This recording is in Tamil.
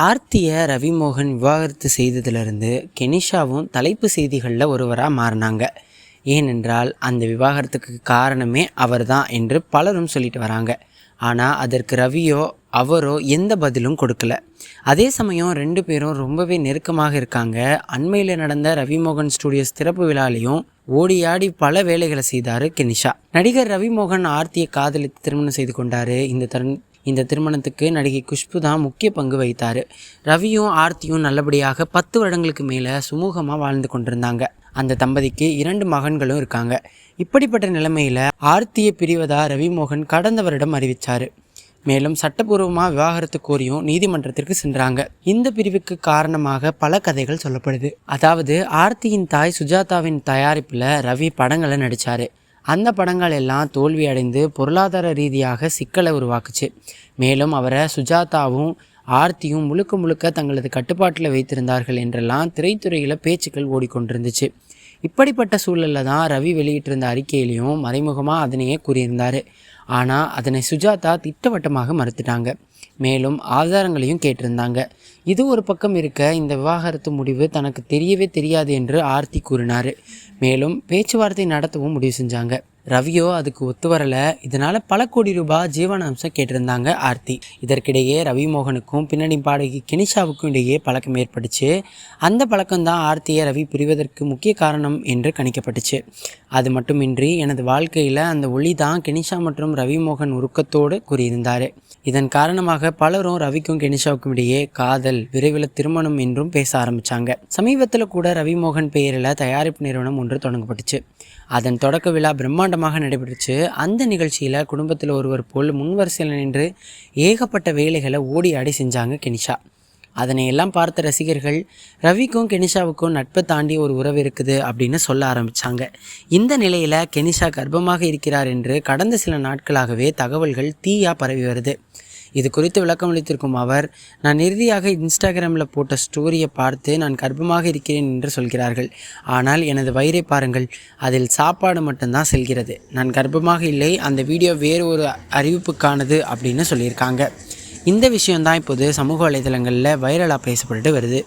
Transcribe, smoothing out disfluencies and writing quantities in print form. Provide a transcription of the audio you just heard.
ஆர்த்தியை ரவிமோகன் விவாகரத்து செய்ததிலிருந்து கெனிஷாவும் தலைப்பு செய்திகளில் ஒருவராக மாறினாங்க. ஏனென்றால் அந்த விவாகரத்துக்கு காரணமே அவர்தான் என்று பலரும் சொல்லிட்டு வராங்க. ஆனால் அதற்கு ரவியோ அவரோ எந்த பதிலும் கொடுக்கல. அதே சமயம் ரெண்டு பேரும் ரொம்பவே நெருக்கமாக இருக்காங்க. அண்மையில் நடந்த ரவிமோகன் ஸ்டுடியோஸ் திறப்பு விழாலையும் ஓடியாடி பல வேலைகளை செய்தார் கெனிஷா. நடிகர் ரவிமோகன் ஆர்த்தியை காதலித்து திருமணம் செய்து கொண்டார். இந்த திருமணத்துக்கு நடிகை குஷ்பு தான் முக்கிய பங்கு வகித்தார். ரவியும் ஆர்த்தியும் நல்லபடியாக 10 வருடங்களுக்கு மேலே சுமூகமாக வாழ்ந்து கொண்டிருந்தாங்க. அந்த தம்பதிக்கு 2 மகன்களும் இருக்காங்க. இப்படிப்பட்ட நிலைமையில் ஆர்த்தியை பிரிவதா ரவிமோகன் கடந்த வருடம் அறிவித்தார். மேலும் சட்டப்பூர்வமாக விவாகரத்து கோரியும் நீதிமன்றத்திற்கு சென்றாங்க. இந்த பிரிவுக்கு காரணமாக பல கதைகள் சொல்லப்படுது. அதாவது ஆர்த்தியின் தாய் சுஜாதாவின் தயாரிப்பில் ரவி படங்களை நடித்தார். அந்த படங்கள் எல்லாம் தோல்வி அடைந்து பொருளாதார ரீதியாக சிக்கலை உருவாக்குச்சு. மேலும் அவரை சுஜாதாவும் ஆர்த்தியும் முழுக்க தங்களது கட்டுப்பாட்டில் வைத்திருந்தார்கள் என்றெல்லாம் திரைத்துறையில் பேச்சுக்கள் ஓடிக்கொண்டிருந்துச்சு. இப்படிப்பட்ட சூழலில் தான் ரவி வெளியிட்டிருந்த அறிக்கையிலையும் மறைமுகமாக அதனையே கூறியிருந்தார். ஆனால் அதனை சுஜாதா திட்டவட்டமாக மறுத்துட்டாங்க. மேலும் ஆதாரங்களையும் கேட்டிருந்தாங்க. இது ஒரு பக்கம் இருக்க, இந்த விவாகரத்து முடிவு தனக்கு தெரியவே தெரியாது என்று ஆர்த்தி கூறினார். மேலும் பேச்சுவார்த்தை நடத்தவும் முடிவு செஞ்சாங்க. ரவியோ அதுக்கு ஒத்து வரலை. இதனால் பல கோடி ரூபாய் ஜீவனாம்சம் கேட்டிருந்தாங்க ஆர்த்தி. இதற்கிடையே ரவிமோகனுக்கும் பின்னணி பாடகி கெனிஷாவுக்கும் இடையே பழக்கம் ஏற்பட்டுச்சு. அந்த பழக்கம்தான் ஆர்த்தியை ரவி பிரிவதற்கு முக்கிய காரணம் என்று கணிக்கப்பட்டுச்சு. அது மட்டுமின்றி எனது வாழ்க்கையில் அந்த ஒளி தான் கெனிஷா மற்றும் ரவிமோகன் உருக்கத்தோடு கூறியிருந்தார். இதன் காரணமாக பலரும் ரவிக்கும் கெனிஷாவுக்கும் இடையே காதல், விரைவில் திருமணம் என்றும் பேச ஆரம்பித்தாங்க. சமீபத்தில் கூட ரவிமோகன் பெயரில் தயாரிப்பு நிறுவனம் ஒன்று தொடங்கப்பட்டுச்சு. அதன் தொடக்க விழா பிரம்மாண்டமாக நடைபெற்றுச்சு. அந்த நிகழ்ச்சியில் குடும்பத்தில் ஒருவர் போல் முன்வரிசையில் நின்று ஏகப்பட்ட வேலைகளை ஓடி ஆடி செஞ்சாங்க கெனிஷா. அதனை எல்லாம் பார்த்த ரசிகர்கள் ரவிக்கும் கெனிஷாவுக்கும் நட்பை தாண்டி ஒரு உறவு இருக்குது அப்படின்னு சொல்ல ஆரம்பித்தாங்க. இந்த நிலையில் கெனிஷா கர்ப்பமாக இருக்கிறார் என்று கடந்த சில நாட்களாகவே தகவல்கள் தீயாக பரவி வருது. இது குறித்து விளக்கம் அளித்திருக்கும் அவர், நான் இறுதியாக இன்ஸ்டாகிராமில் போட்ட ஸ்டோரியை பார்த்து நான் கர்ப்பமாக இருக்கிறேன் என்று சொல்கிறார்கள். ஆனால் எனது வயிறை பாருங்கள், அதில் சாப்பாடு மட்டும்தான் செல்கிறது. நான் கர்ப்பமாக இல்லை, அந்த வீடியோ வேறு ஒரு அறிவிப்புக்கானது அப்படின்னு சொல்லியிருக்காங்க. இந்த விஷயம்தான் இப்போது சமூக வலைதளங்களில் வைரலாக பேசப்பட்டு வருது.